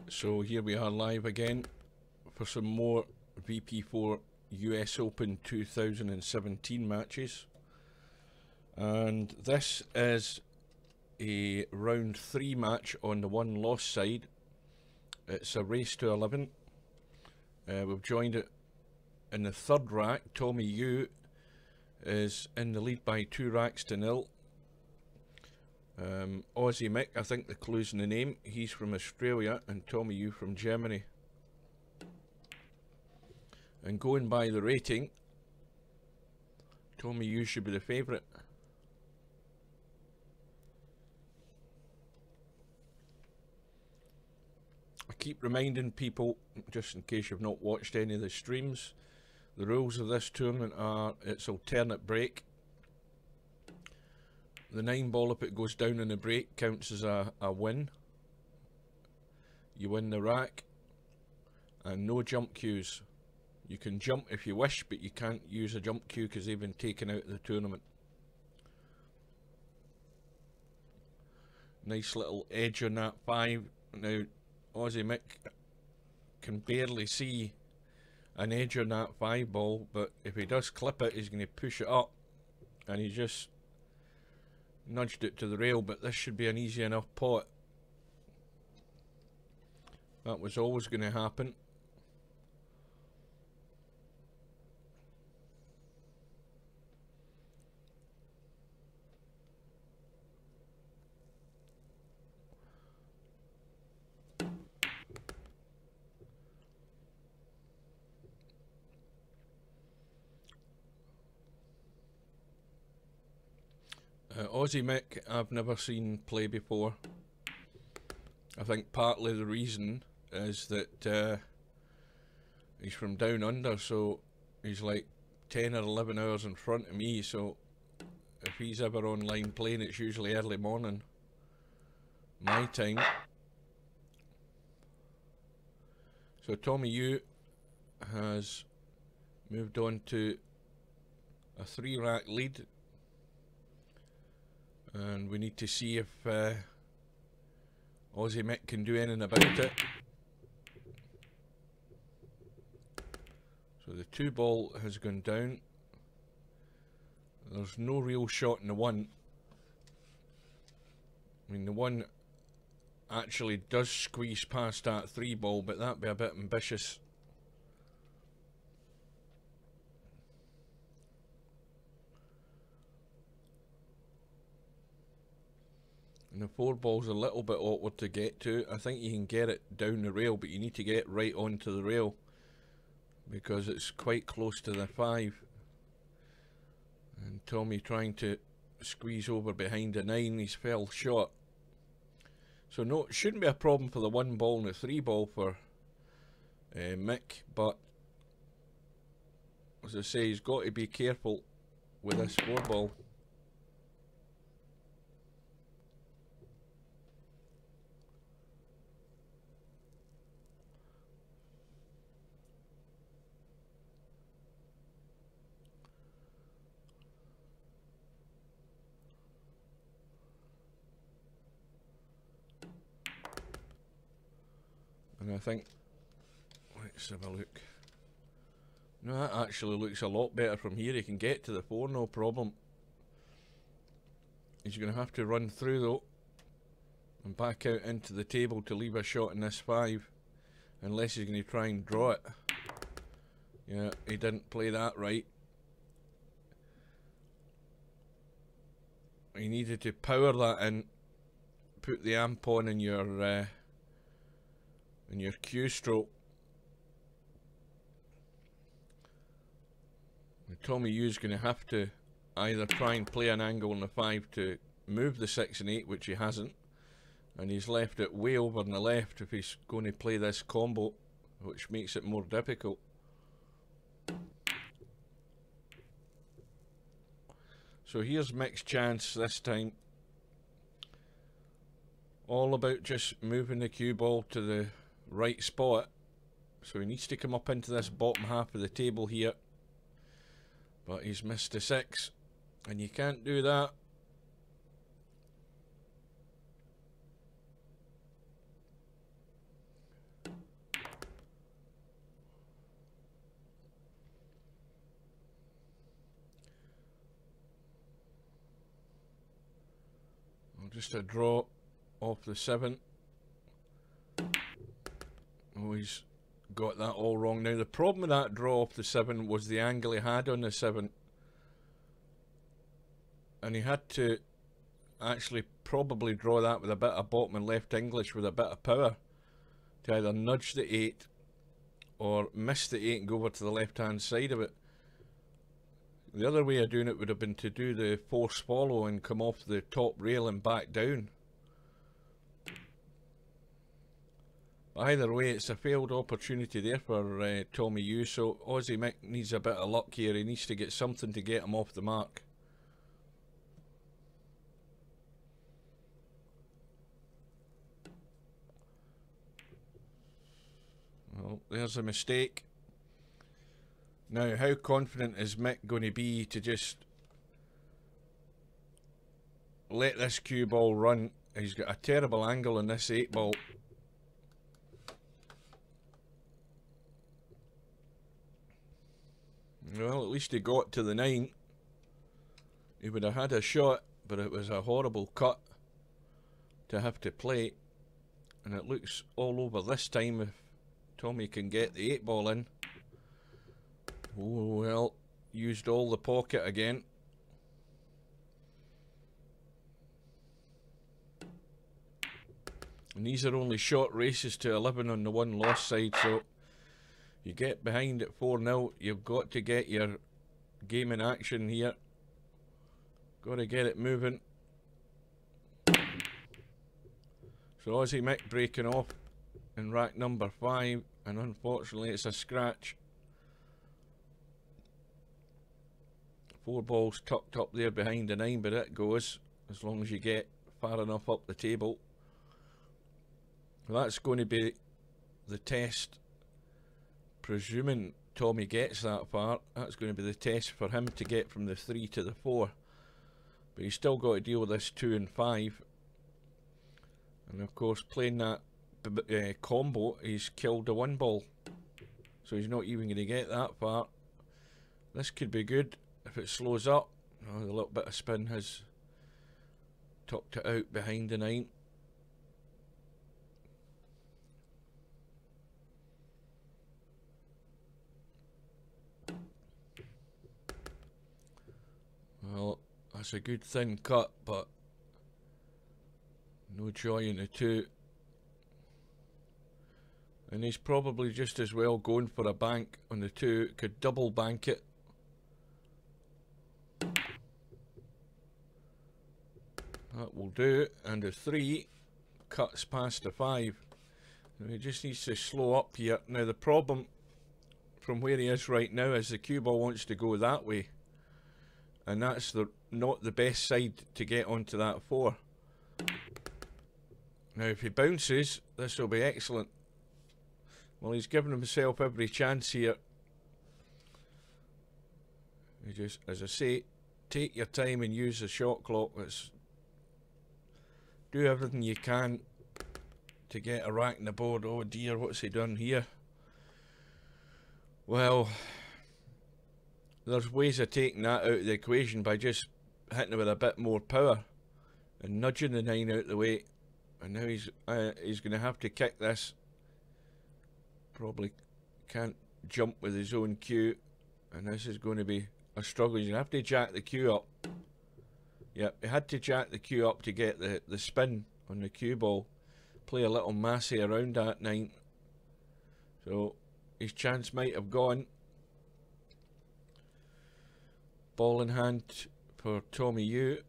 So here we are live again for some more VP4 US Open 2017 matches, and this is a round 3 match on the one loss side. It's a race to 11. We've joined it in the third rack. Tommyue is in the lead by 2 racks to 0. AussieMick, I think the clue's in the name. He's from Australia and Tommyue from Germany. And going by the rating, Tommyue should be the favourite. I keep reminding people, just in case you've not watched any of the streams, the rules of this tournament are it's alternate break. The 9 ball, if it goes down in the break, counts as a win. You win the rack. And no jump cues. You can jump if you wish, but you can't use a jump cue because they've been taken out of the tournament. Nice little edge on that 5. Now, AussieMick can barely see an edge on that 5 ball, but if he does clip it, he's going to push it up. And he just nudged it to the rail, but this should be an easy enough pot. That was always going to happen. AussieMick I've never seen play before. I think partly the reason is that he's from down under, so he's like 10 or 11 hours in front of me, so if he's ever online playing, it's usually early morning my time. So Tommyue has moved on to a 3 rack lead, and we need to see if AussieMick can do anything about it. So the 2 ball has gone down. There's no real shot in the 1. I mean, the 1 actually does squeeze past that 3 ball, but that'd be a bit ambitious. And the 4 ball's a little bit awkward to get to. I think you can get it down the rail, but you need to get right onto the rail because it's quite close to the 5. And Tommy trying to squeeze over behind the 9, he's fell short. So no, it shouldn't be a problem for the 1 ball and the 3 ball for Mick, but as I say, he's got to be careful with this 4 ball. And I think, let's have a look. No, that actually looks a lot better from here. He can get to the 4, no problem. He's going to have to run through though and back out into the table to leave a shot in this 5, unless he's going to try and draw it. Yeah, he didn't play that right. He needed to power that in, put the amp on in your cue stroke. Tommyue's going to have to either try and play an angle on the 5 to move the 6 and 8, which he hasn't, and he's left it way over on the left if he's going to play this combo, which makes it more difficult. So here's Mick's chance this time. All about just moving the cue ball to the right spot. So he needs to come up into this bottom half of the table here, but he's missed the 6, and you can't do that. Just a draw off the 7. Oh, he's got that all wrong. Now the problem with that draw off the 7 was the angle he had on the 7. And he had to actually probably draw that with a bit of bottom and left English with a bit of power to either nudge the 8 or miss the 8 and go over to the left hand side of it. The other way of doing it would have been to do the force follow and come off the top rail and back down. Either way, it's a failed opportunity there for Tommyue, so AussieMick needs a bit of luck here. He needs to get something to get him off the mark. Well, there's a mistake. Now, how confident is Mick going to be to just let this cue ball run? He's got a terrible angle on this 8 ball. Well, at least he got to the 9. He would have had a shot, but it was a horrible cut to have to play. And it looks all over this time if Tommy can get the 8 ball in. Oh, well, used all the pocket again. And these are only short races to 11 on the one loss side, so you get behind at 4-0, you've got to get your game in action here. Got to get it moving. So AussieMick breaking off in rack number 5, and unfortunately it's a scratch. 4 balls tucked up there behind the 9, but it goes as long as you get far enough up the table. That's going to be the test. Presuming Tommy gets that far, that's going to be the test for him to get from the 3 to the 4. But he's still got to deal with this 2 and 5. And of course, playing that combo, he's killed the 1 ball. So he's not even going to get that far. This could be good if it slows up. Oh, the little bit of spin has tucked it out behind the 9. Well, that's a good thin cut, but no joy in the 2. And he's probably just as well going for a bank on the 2. Could double bank it. That will do it. And the 3 cuts past the 5. Now he just needs to slow up here. Now the problem from where he is right now is the cue ball wants to go that way. And that's not the best side to get onto that 4. Now if he bounces, this will be excellent. Well, he's given himself every chance here. You just, as I say, take your time and use the shot clock. Do everything you can to get a rack in the board. Oh dear, what's he done here? Well, there's ways of taking that out of the equation by just hitting it with a bit more power and nudging the 9 out the way. And now he's going to have to kick this. Probably can't jump with his own cue, and this is going to be a struggle. He's going to have to jack the cue up. Yep, he had to jack the cue up to get the spin on the cue ball. Play a little massey around that 9. So his chance might have gone. Ball in hand for Tommyue.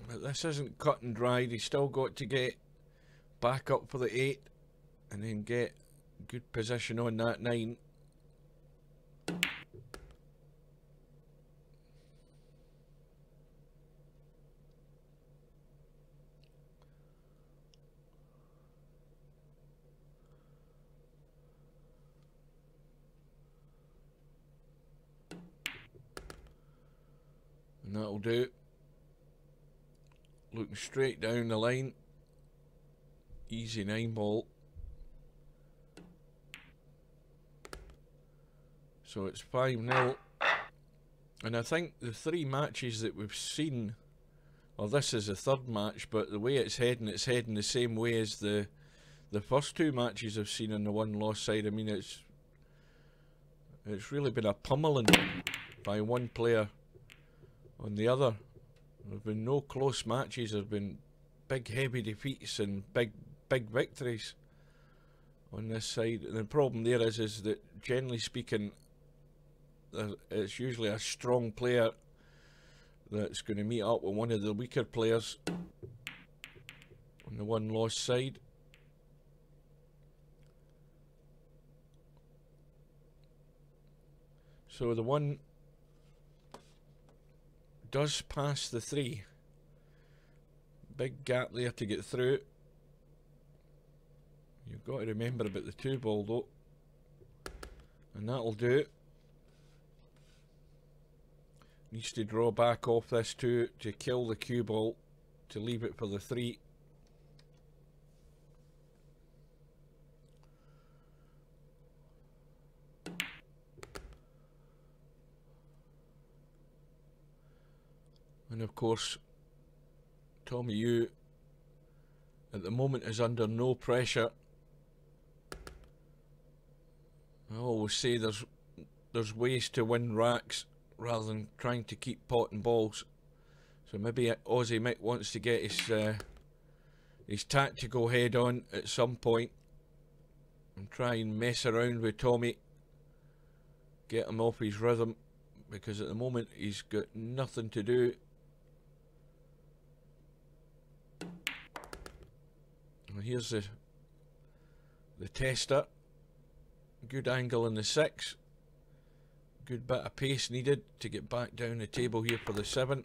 But this isn't cut and dried. He's still got to get back up for the 8 and then get good position on that 9. And that'll do. Looking straight down the line. Easy 9 ball. So it's 5-0. And I think the 3 matches that we've seen Well, this is the third match, but the way it's heading the same way as the first two matches I've seen on the one-loss side. I mean, it's really been a pummeling by one player on the other. There've been no close matches. There've been big, heavy defeats and big victories on this side. And the problem there is that generally speaking, it's usually a strong player that's going to meet up with one of the weaker players on the one-loss side. So the one does pass the three. Big gap there to get through. You've got to remember about the two ball though. And that'll do it. Needs to draw back off this two to kill the cue ball to leave it for the three. And of course, Tommyue at the moment is under no pressure. I always say there's ways to win racks rather than trying to keep potting balls. So maybe AussieMick wants to get his tactical head on at some point and try and mess around with Tommy, get him off his rhythm, because at the moment he's got nothing to do. Well, here's the tester. Good angle in the 6. Good bit of pace needed to get back down the table here for the 7.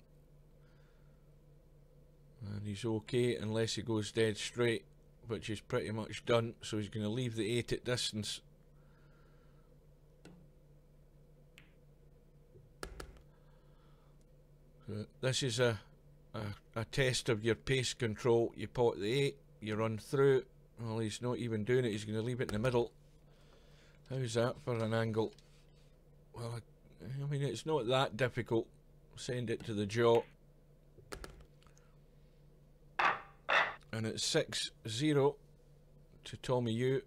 And he's okay unless he goes dead straight, which is pretty much done. So he's going to leave the 8 at distance. So this is a test of your pace control. You pot the 8, you run through. Well, he's not even doing it. He's going to leave it in the middle. How's that for an angle? Well, I mean, it's not that difficult. Send it to the jaw. And it's 6-0 to Tommyue.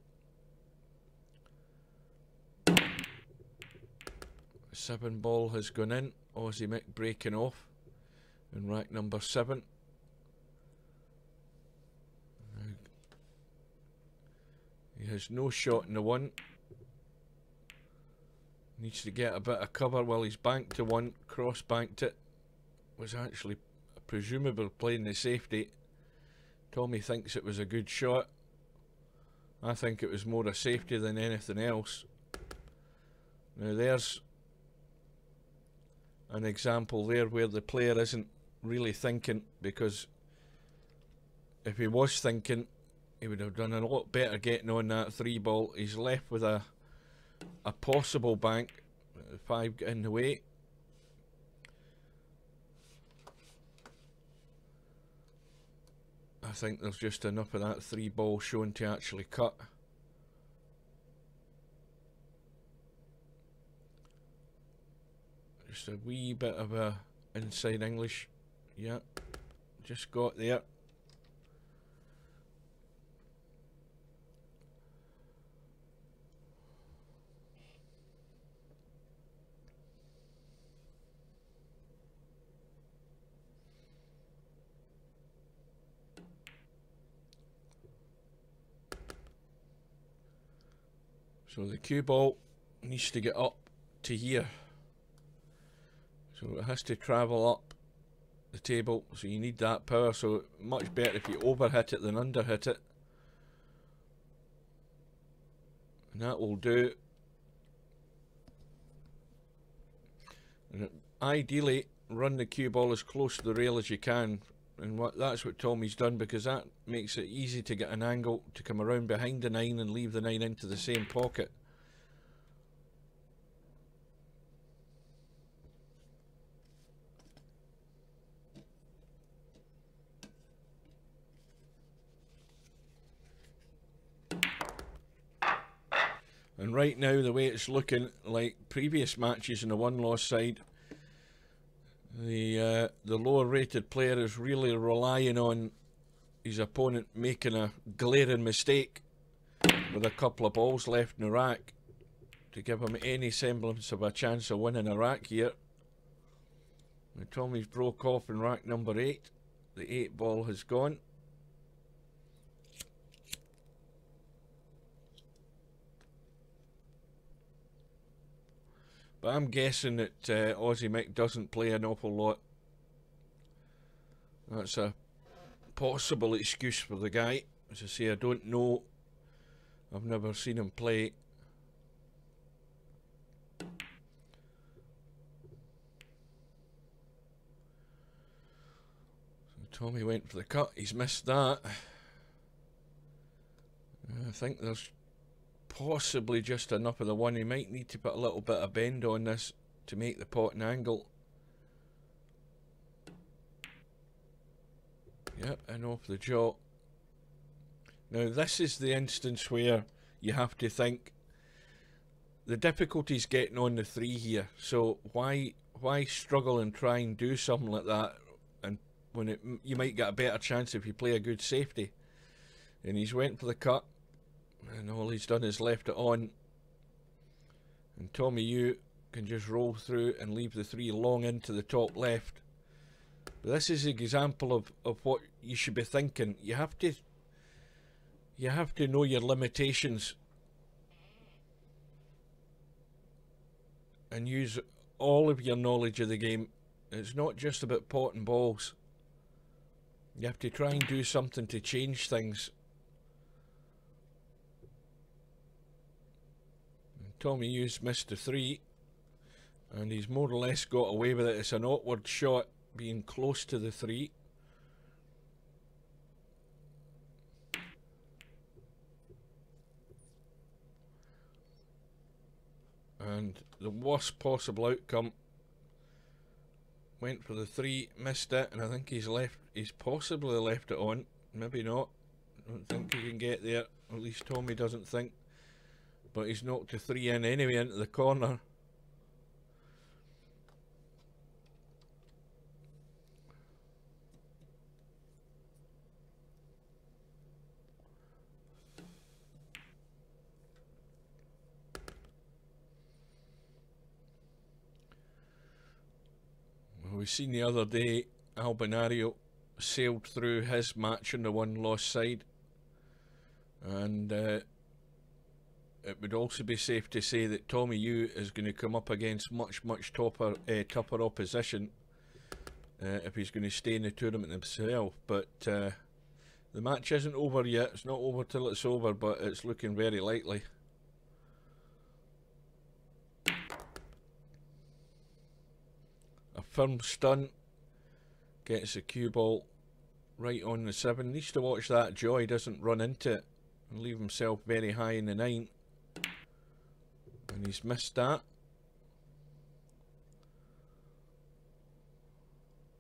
7 ball has gone in. AussieMick breaking off in rack number 7. He has no shot in the 1. Needs to get a bit of cover. Well, he's banked to 1, cross banked it. Was actually presumably playing the safety. Tommy thinks it was a good shot. I think it was more a safety than anything else. Now there's an example there where the player isn't really thinking, because if he was thinking, he would have done a lot better getting on that 3 ball. He's left with a possible bank. 5 in the way. I think there's just enough of that 3 ball shown to actually cut. Just a wee bit of a inside English. Yeah, just got there. So the cue ball needs to get up to here. So it has to travel up the table, so you need that power. So much better if you overhit it than underhit it. And that will do. And ideally, run the cue ball as close to the rail as you can. And that's what Tommy's done, because that makes it easy to get an angle to come around behind the 9 and leave the 9 into the same pocket. And right now, the way it's looking, like previous matches on the one-loss side, The lower rated player is really relying on his opponent making a glaring mistake with a couple of balls left in the rack to give him any semblance of a chance of winning a rack here. Now Tommy's broke off in rack number 8. The 8 ball has gone. But I'm guessing that AussieMick doesn't play an awful lot. That's a possible excuse for the guy. As I say, I don't know. I've never seen him play. So Tommy went for the cut. He's missed that. I think there's possibly just enough of the one. He might need to put a little bit of bend on this to make the pot and angle. Yep, and off the jaw. Now this is the instance where you have to think the difficulty's getting on the 3 here. So why struggle and try and do something like that, and when you might get a better chance if you play a good safety. And he's went for the cut. And all he's done is left it on, and Tommyue can just roll through and leave the 3 long into the top left. But this is an example of what you should be thinking. You have to know your limitations and use all of your knowledge of the game. It's not just about pot and balls. You have to try and do something to change things. Tommyue's missed the 3, and he's more or less got away with it. It's an awkward shot being close to the 3. And the worst possible outcome, went for the 3, missed it, and I think he's possibly left it on, maybe not. I don't think he can get there, at least Tommy doesn't think. But he's knocked the 3 in anyway into the corner. Well, we've seen the other day Albinario sailed through his match on the one-loss side, and it would also be safe to say that Tommyue is going to come up against much tougher opposition if he's going to stay in the tournament himself. But the match isn't over yet. It's not over till it's over, but it's looking very likely. A firm stun gets the cue ball right on the 7. Needs to watch that jaw he doesn't run into it and leave himself very high in the 9. And he's missed that.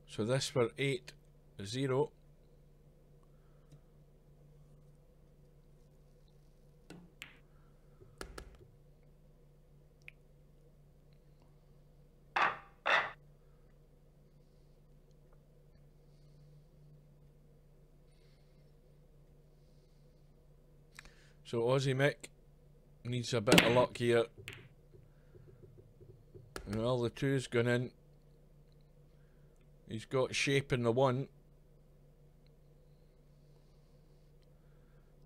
So this for 8-0. So AussieMick needs a bit of luck here. Well, the 2's gone in. He's got shape in the 1.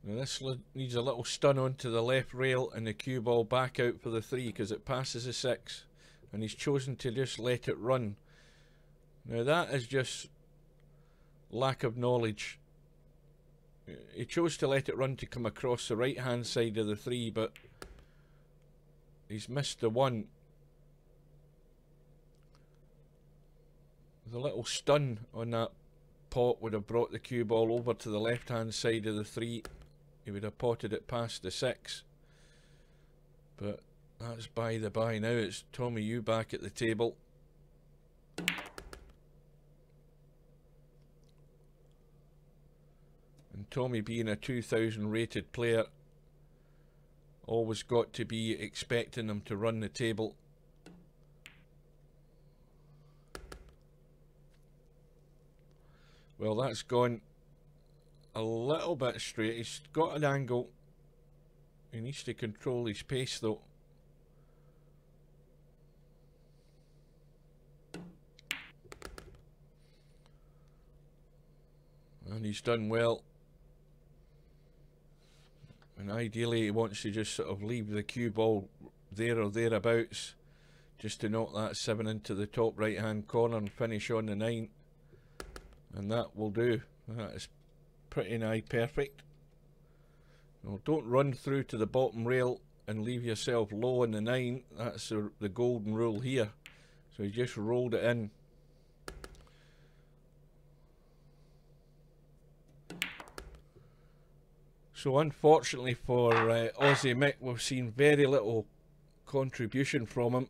Now this needs a little stun onto the left rail and the cue ball back out for the 3 because it passes the 6. And he's chosen to just let it run. Now that is just lack of knowledge. He chose to let it run to come across the right hand side of the 3, but he's missed the 1. The little stun on that pot would have brought the cue ball over to the left hand side of the 3. He would have potted it past the 6. But that's by the by. Now it's Tommyue back at the table. And Tommy, being a 2000 rated player, always got to be expecting him to run the table. Well, that's gone a little bit straight. He's got an angle. He needs to control his pace though. And he's done well. And ideally he wants to just sort of leave the cue ball there or thereabouts, just to knock that 7 into the top right hand corner and finish on the 9. And that will do. That is pretty nigh perfect. Well, don't run through to the bottom rail and leave yourself low on the 9. That's the golden rule here. So he just rolled it in. So unfortunately for AussieMick, we've seen very little contribution from him.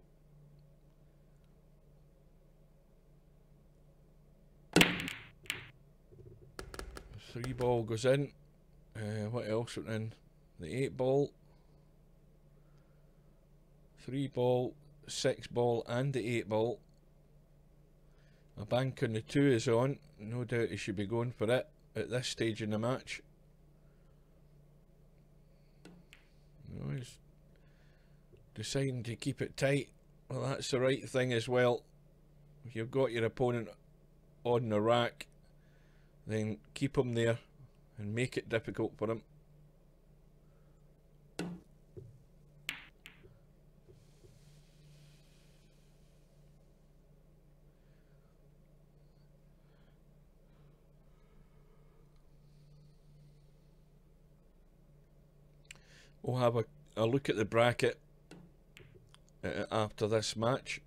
The 3 ball goes in. What else went in? The 8 ball. 3 ball, 6 ball and the 8 ball. A bank on the 2 is on. No doubt he should be going for it at this stage in the match. No, he's deciding to keep it tight. Well, that's the right thing as well. If you've got your opponent on the rack, then keep him there and make it difficult for him. We'll have a look at the bracket after this match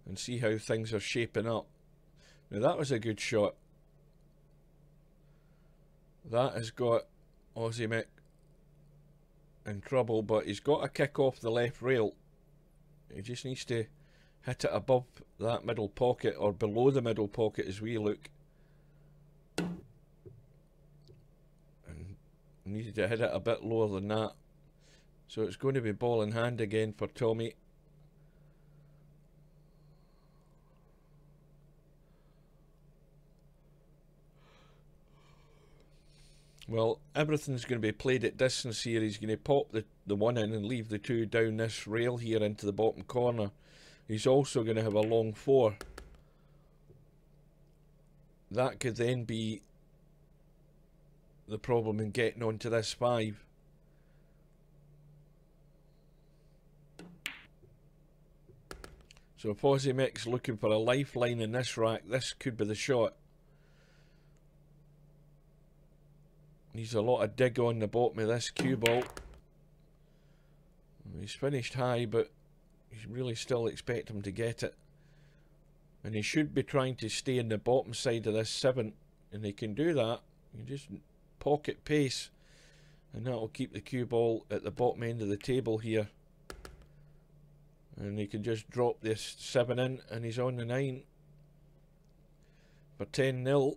and see how things are shaping up. Now that was a good shot. That has got AussieMick in trouble, but he's got a kick off the left rail. He just needs to hit it above that middle pocket or below the middle pocket as we look. And needed to hit it a bit lower than that. So it's going to be ball in hand again for Tommy. Well, everything's going to be played at distance here. He's going to pop the 1 in and leave the 2 down this rail here into the bottom corner. He's also going to have a long 4. That could then be the problem in getting onto this 5. So if AussieMick's looking for a lifeline in this rack, this could be the shot. Needs a lot of dig on the bottom of this cue ball. He's finished high, but you really still expect him to get it. And he should be trying to stay in the bottom side of this 7. And he can do that. You just pocket pace. And that will keep the cue ball at the bottom end of the table here. And he can just drop this 7 in and he's on the 9 for 10-0.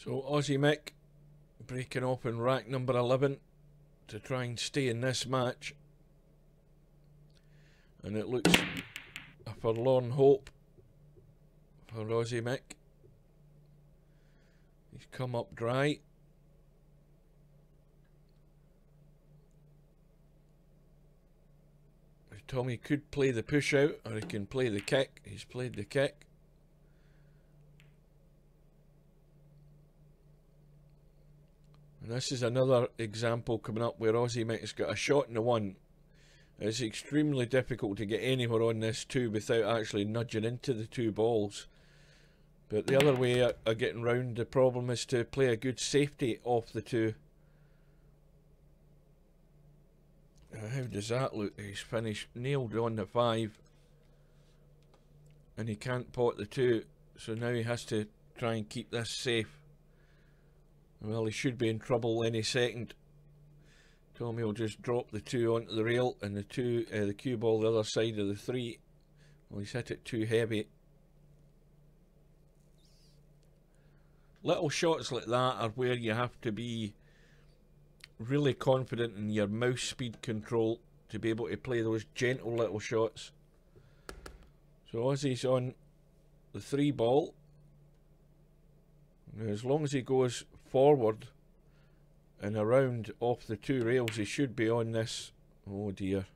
So AussieMick breaking off in rack number 11 to try and stay in this match. And it looks a forlorn hope for AussieMick. He's come up dry. Tommy could play the push out or he can play the kick. He's played the kick. And this is another example coming up where AussieMick's got a shot in the 1. It's extremely difficult to get anywhere on this 2 without actually nudging into the 2 balls. But the other way of getting round the problem is to play a good safety off the 2. How does that look? He's finished nailed on the 5. And he can't pot the 2. So now he has to try and keep this safe. Well, he should be in trouble any second. Tommy will just drop the 2 onto the rail, and the cue ball the other side of the 3. Well, he's hit it too heavy. Little shots like that are where you have to be really confident in your mouse speed control to be able to play those gentle little shots. So Aussie's on the 3 ball. Now, as long as he goes forward and around off the 2 rails, he should be on this. Oh dear.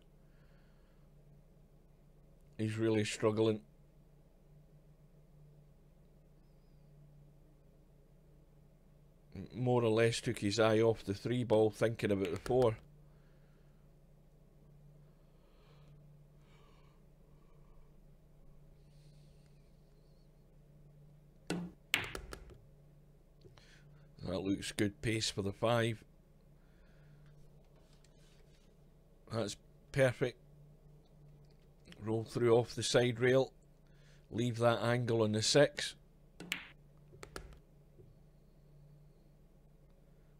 He's really struggling. More or less took his eye off the 3 ball, thinking about the 4. That looks good pace for the 5. That's perfect. Roll through off the side rail. Leave that angle on the 6.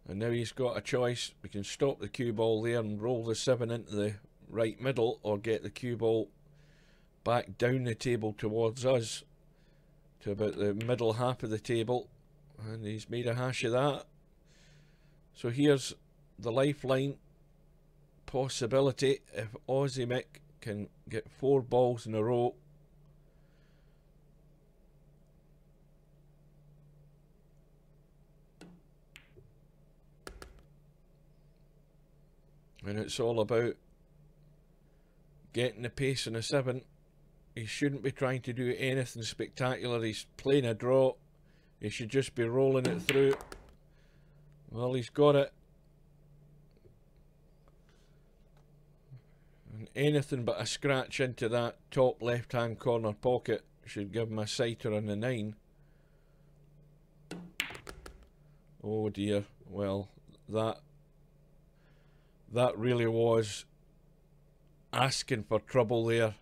And now he's got a choice. We can stop the cue ball there and roll the 7 into the right middle, or get the cue ball back down the table towards us to about the middle half of the table. And he's made a hash of that. So here's the lifeline possibility. If AussieMick can get 4 balls in a row, and it's all about getting the pace in a 7. He shouldn't be trying to do anything spectacular. He's playing a draw. He should just be rolling it through. Well, he's got it. And anything but a scratch into that top left-hand corner pocket should give him a sighter on the 9. Oh dear. Well, that really was asking for trouble there.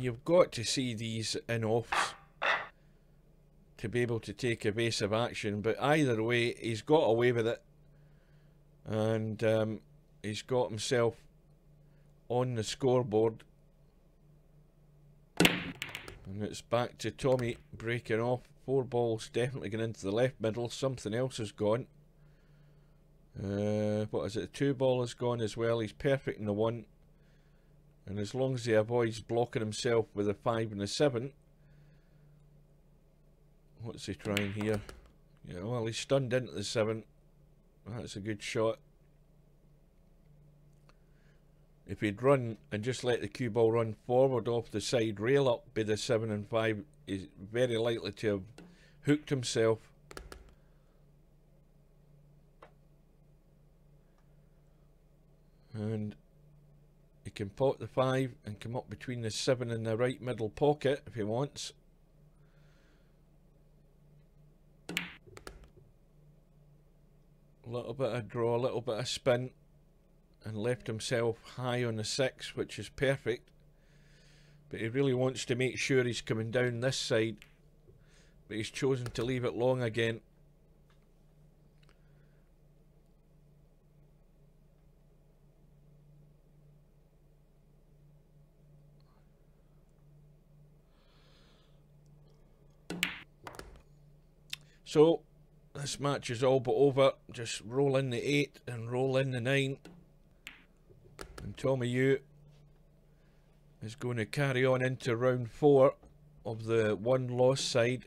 You've got to see these in-offs to be able to take evasive action, but either way, he's got away with it, and he's got himself on the scoreboard. And it's back to Tommy breaking off. 4 balls definitely going into the left middle. Something else has gone. What is it? The 2 ball has gone as well. He's perfect in the 1. And as long as he avoids blocking himself with the 5 and the 7. What's he trying here? Yeah, well, he's stunned into the 7. That's a good shot. If he'd run and just let the cue ball run forward off the side rail up by the 7 and 5, he's very likely to have hooked himself. And he can pot the 5 and come up between the 7 and the right middle pocket if he wants. A little bit of draw, a little bit of spin, and left himself high on the 6, which is perfect. But he really wants to make sure he's coming down this side, but he's chosen to leave it long again. So this match is all but over. Just roll in the 8 and roll in the 9. And Tommyue is going to carry on into round 4 of the 1 loss side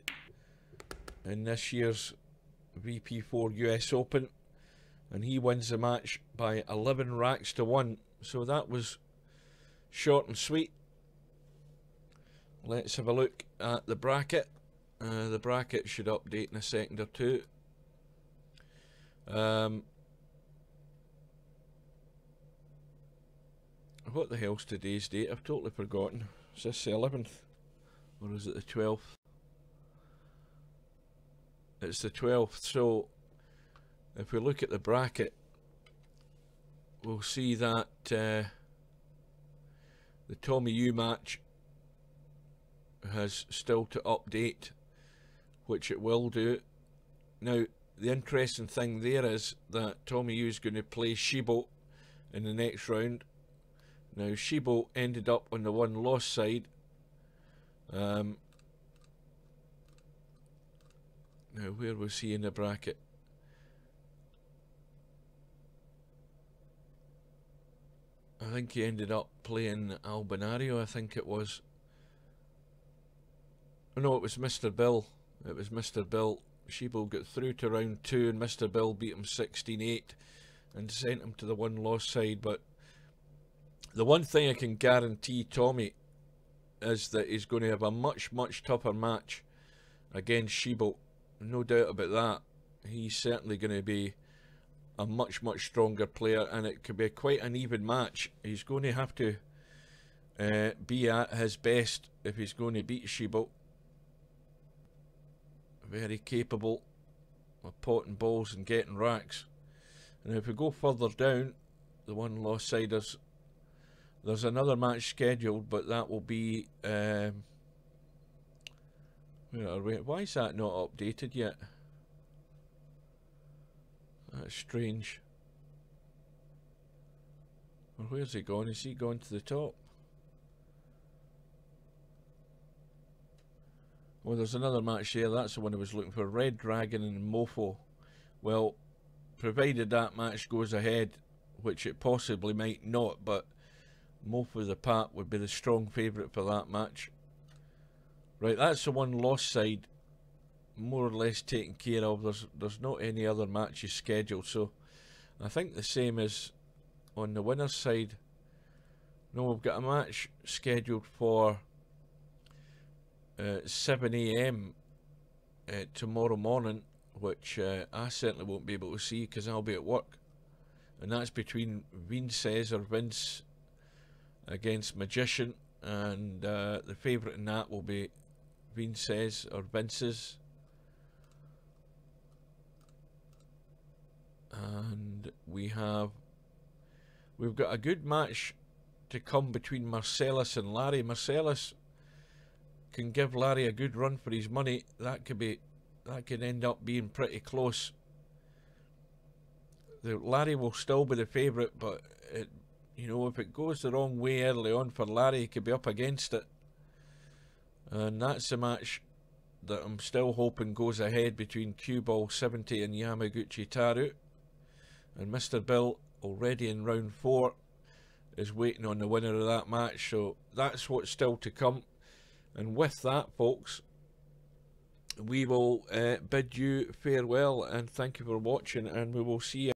in this year's VP4 US Open. And he wins the match by 11 racks to 1. So that was short and sweet. Let's have a look at the bracket. The bracket should update in a second or two. What the hell's today's date? I've totally forgotten. Is this the 11th? Or is it the 12th? It's the 12th. So if we look at the bracket, we'll see that the The Tommyue match has still to update, which it will do. Now, the interesting thing there is that Tommyue is going to play Shibo in the next round. Now, Shibo ended up on the one-loss side. Now, where was he in the bracket? I think he ended up playing Albinario, I think it was. Oh, no, it was Mr. Bill. It was Mr. Bill. Shibo got through to round 2 and Mr. Bill beat him 16-8 and sent him to the one-loss side. But the one thing I can guarantee Tommy is that he's going to have a much, much tougher match against Shibo. No doubt about that. He's certainly going to be a much, much stronger player, and it could be quite an even match. He's going to have to be at his best if he's going to beat Shibo. Very capable of potting balls and getting racks. And if we go further down, the one-loss side, there's another match scheduled, but that will be where are we? Why is that not updated yet? That's strange. Well, where's he gone? Is he gone to the top? Well, there's another match there. That's the one I was looking for. Red Dragon and Mofo. Well, provided that match goes ahead, which it possibly might not, but Mofo the Pat would be the strong favourite for that match. Right, that's the one-loss side, more or less taken care of. There's not any other matches scheduled, so I think the same as on the winner's side. No, we've got a match scheduled for 7 AM tomorrow morning, which I certainly won't be able to see because I'll be at work, and that's between Vinces or Vince against Magician, and the favourite in that will be Vinces or Vince's. And we've got a good match to come between Marcellus and Larry. Marcellus can give Larry a good run for his money. That could end up being pretty close. Larry will still be the favourite, but you know, if it goes the wrong way early on for Larry, he could be up against it. And that's the match that I'm still hoping goes ahead between Q-Ball 70 and Yamaguchi Taru. And Mr. Bill, already in round 4, is waiting on the winner of that match. So that's what's still to come. And with that, folks, we will bid you farewell and thank you for watching, and we will see you